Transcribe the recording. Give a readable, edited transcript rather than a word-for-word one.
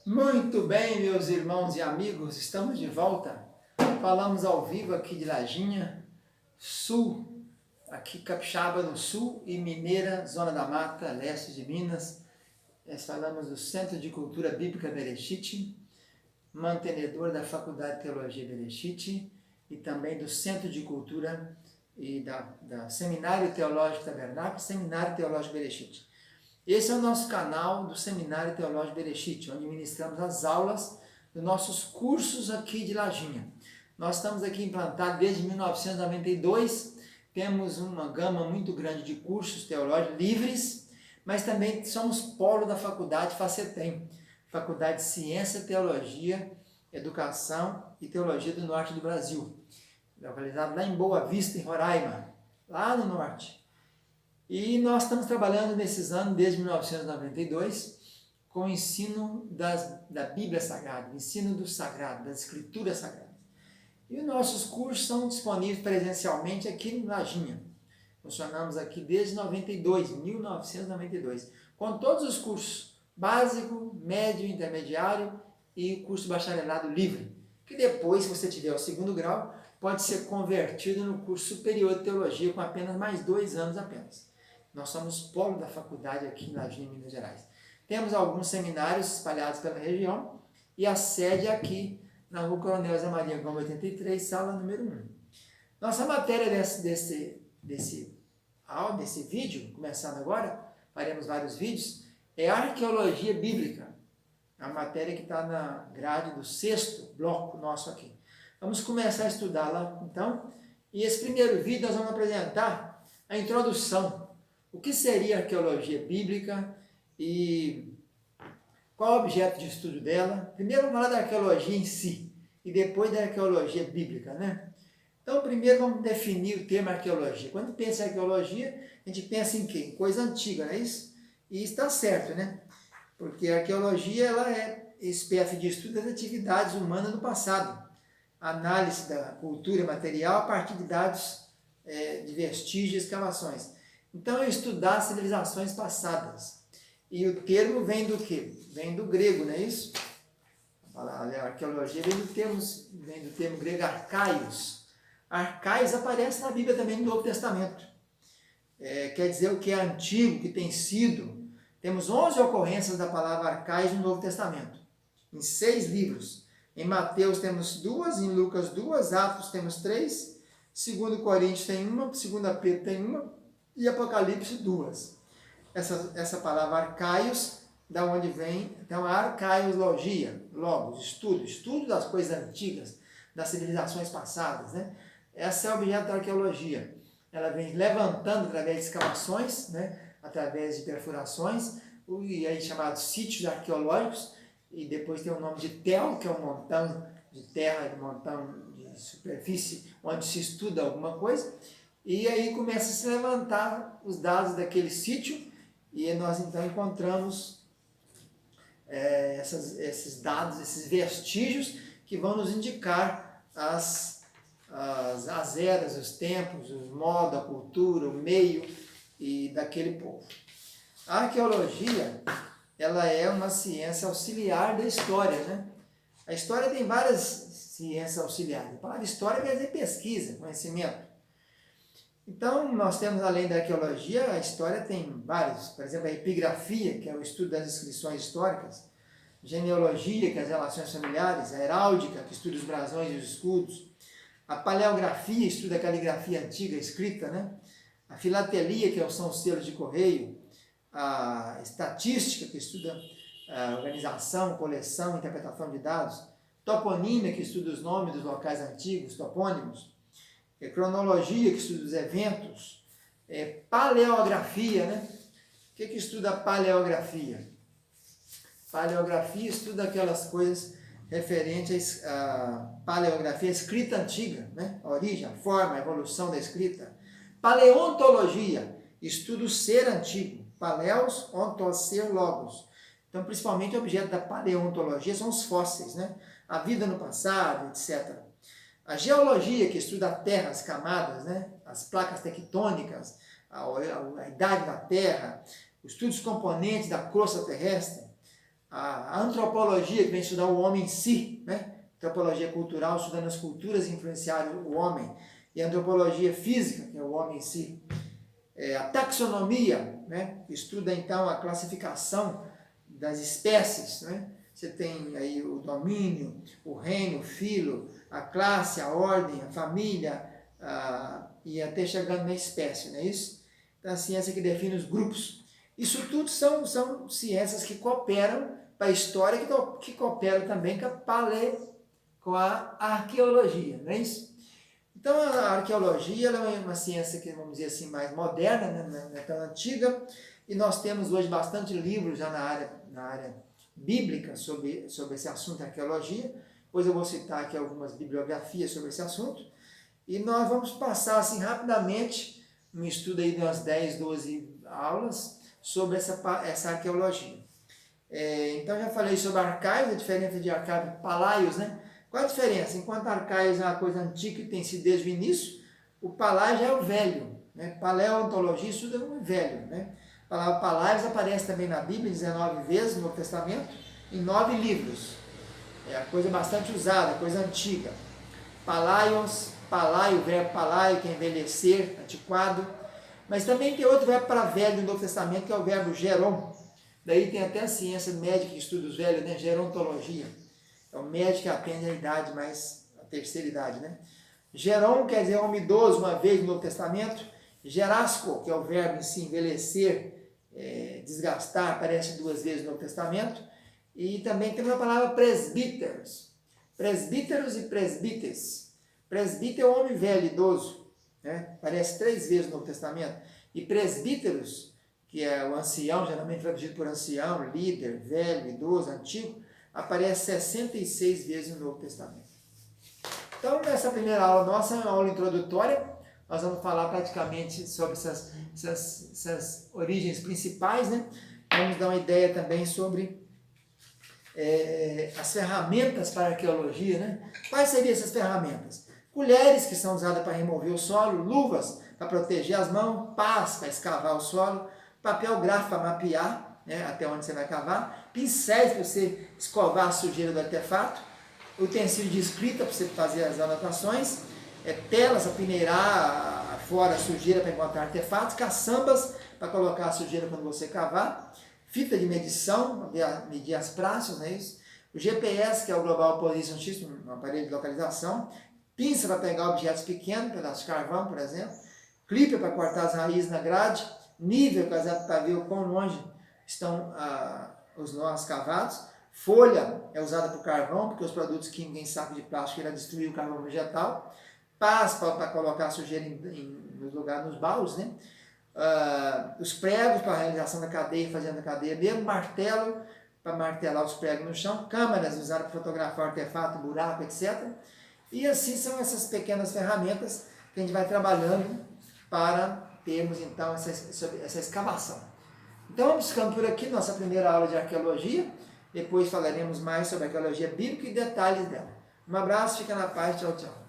Muito bem, meus irmãos e amigos, estamos de volta. Falamos ao vivo aqui de Lajinha, sul, aqui Capixaba no sul e Mineira, Zona da Mata, leste de Minas. Nós falamos do Centro de Cultura Bíblica Bereshit, mantenedor da Faculdade de Teologia Bereshit e também do Centro de Cultura e da Seminário Teológico Tabernáculo, Seminário Teológico Bereshit. Esse é o nosso canal do Seminário Teológico Bereshit, onde ministramos as aulas dos nossos cursos aqui de Lajinha. Nós estamos aqui implantados desde 1992, temos uma gama muito grande de cursos teológicos livres, mas também somos polo da Faculdade FACETEM, Faculdade de Ciência, Teologia, Educação e Teologia do Norte do Brasil, localizado lá em Boa Vista, em Roraima, lá no norte. E nós estamos trabalhando nesses anos, desde 1992, com o ensino da Bíblia Sagrada, o ensino do Sagrado, das Escrituras Sagradas. E os nossos cursos são disponíveis presencialmente aqui em Lajinha. Funcionamos aqui desde 1992, com todos os cursos, básico, médio, intermediário e o curso bacharelado livre, que depois, se você tiver o segundo grau, pode ser convertido no curso superior de teologia com apenas mais 2 anos apenas. Nós somos polo da faculdade aqui em Lajinha, Minas Gerais. Temos alguns seminários espalhados pela região e a sede é aqui na Rua Coronel Zé Maria Gomes 83, sala número 1. Nossa matéria desse vídeo, começando agora, faremos vários vídeos, é Arqueologia Bíblica, a matéria que está na grade do 6º bloco nosso aqui. Vamos começar a estudá-la então, e esse primeiro vídeo nós vamos apresentar a introdução. O que seria a arqueologia bíblica e qual é o objeto de estudo dela? Primeiro vamos falar da arqueologia em si e depois da arqueologia bíblica, né? Então, primeiro vamos definir o termo arqueologia. Quando pensa em arqueologia, a gente pensa em quê? Em coisa antiga, não é isso? E está certo, né? Porque a arqueologia ela é espécie de estudo das atividades humanas do passado. Análise da cultura material a partir de dados de vestígios e escavações. Então, é estudar civilizações passadas. E o termo vem do quê? Vem do grego, não é isso? A arqueologia vem do termo grego arcaios. Arcaios aparece na Bíblia também no Novo Testamento. Quer dizer o que é antigo, que tem sido. Temos 11 ocorrências da palavra arcaios no Novo Testamento, em 6 livros. Em Mateus temos 2, em Lucas 2, Atos temos 3, 2 Coríntios tem 1, 2 Pedro tem 1, e Apocalipse 2. Essa palavra arcaios, da onde vem, então a arcaiologia, logos, estudo das coisas antigas, das civilizações passadas, né? Essa é o objeto da arqueologia. Ela vem levantando através de escavações, né? Através de perfurações, e aí chamados sítios arqueológicos, e depois tem o nome de tel, que é um montão de terra, um montão de superfície, onde se estuda alguma coisa. E aí começa a se levantar os dados daquele sítio e nós então encontramos esses dados, esses vestígios que vão nos indicar as eras, os tempos, os modos, a cultura, o meio e daquele povo. A arqueologia ela é uma ciência auxiliar da história, né? A história tem várias ciências auxiliares. A palavra história quer dizer pesquisa, conhecimento. Então, nós temos, além da arqueologia, a história tem vários. Por exemplo, a epigrafia, que é o estudo das inscrições históricas, genealogia, que é as relações familiares, a heráldica, que estuda os brasões e os escudos, a paleografia, estuda a caligrafia antiga, escrita, né? A filatelia, que são os selos de correio, a estatística, que estuda a organização, coleção, interpretação de dados, toponímia, que estuda os nomes dos locais antigos, topônimos, cronologia, que estuda os eventos, paleografia, né? O que estuda a paleografia? Paleografia estuda aquelas coisas referentes à paleografia, a escrita antiga, né? A origem, a forma, a evolução da escrita. Paleontologia estuda o ser antigo, paleos, ontos, ser, logos. Então, principalmente o objeto da paleontologia são os fósseis, né? A vida no passado, etc. A geologia, que estuda a Terra, as camadas, né? As placas tectônicas, a idade da Terra, o estudo dos componentes da crosta terrestre. A antropologia, que vem estudar o homem em si, né? Antropologia cultural, estudando as culturas que influenciaram o homem. E a antropologia física, que é o homem em si. A taxonomia, né? Estuda então a classificação das espécies, né? Você tem aí o domínio, o reino, o filo, a classe, a ordem, a família, e até chegando na espécie, não é isso? Então, a ciência que define os grupos. Isso tudo são ciências que cooperam para a história, que cooperam também com a arqueologia, não é isso? Então, a arqueologia ela é uma ciência que, vamos dizer assim, mais moderna, né? Não é tão antiga, e nós temos hoje bastante livros já na área bíblica sobre esse assunto, arqueologia. Depois eu vou citar aqui algumas bibliografias sobre esse assunto, e nós vamos passar assim rapidamente um estudo aí de umas 10, 12 aulas sobre essa arqueologia. Então, já falei sobre arcaicos, a diferença de arcaico e palaios, né? Qual a diferença? Enquanto arcaicos é uma coisa antiga que tem sido desde o início, o palaio já é o velho, né? Paleontologia estuda o velho, né? A palavra palaios aparece também na Bíblia 19 vezes no Novo Testamento, em 9 livros. É a coisa bastante usada, coisa antiga. Palaios, palaio, o verbo palaio, que é envelhecer, antiquado. Mas também tem outro verbo para velho no Novo Testamento, que é o verbo geron. Daí tem até a ciência médica que estuda os velhos, né? Gerontologia. É o médico que atende a idade, mais a terceira idade, né? Geron quer dizer homem idoso, uma vez no Novo Testamento. Gerasco, que é o verbo em si, envelhecer, desgastar, aparece 2 vezes no Novo Testamento. E também temos a palavra presbíteros. Presbíteros e presbítes. Presbítero é o homem velho, idoso, né? Aparece 3 vezes no Novo Testamento. E presbíteros, que é o ancião, geralmente traduzido por ancião, líder, velho, idoso, antigo, aparece 66 vezes no Novo Testamento. Então, nessa primeira aula nossa, é uma aula introdutória, nós vamos falar praticamente sobre essas origens principais, né? Vamos dar uma ideia também sobre as ferramentas para a arqueologia, né? Quais seriam essas ferramentas? Colheres, que são usadas para remover o solo, luvas para proteger as mãos, pás para escavar o solo, papel gráfico para mapear, né, até onde você vai cavar, pincéis para você escovar a sujeira do artefato, utensílio de escrita para você fazer as anotações, telas para peneirar fora a sujeira para encontrar artefatos, caçambas para colocar a sujeira quando você cavar, fita de medição para medir as praças, né, isso? O GPS, que é o Global Position System, um aparelho de localização, pinça para pegar objetos pequenos, pedaços de carvão, por exemplo, clipper para cortar as raízes na grade, nível para ver o quão longe estão os nós cavados, folha é usada para o carvão, porque os produtos químicos em saco de plástico irá destruir o carvão vegetal, pás para colocar a sujeira nos lugares, nos baús, né? Os pregos para a realização da cadeia, fazendo a cadeia mesmo, martelo para martelar os pregos no chão, câmeras usadas para fotografar artefato, buraco, etc. E assim são essas pequenas ferramentas que a gente vai trabalhando para termos então essa escavação. Então vamos ficando por aqui, nossa primeira aula de arqueologia. Depois falaremos mais sobre a arqueologia bíblica e detalhes dela. Um abraço, fica na paz, tchau, tchau.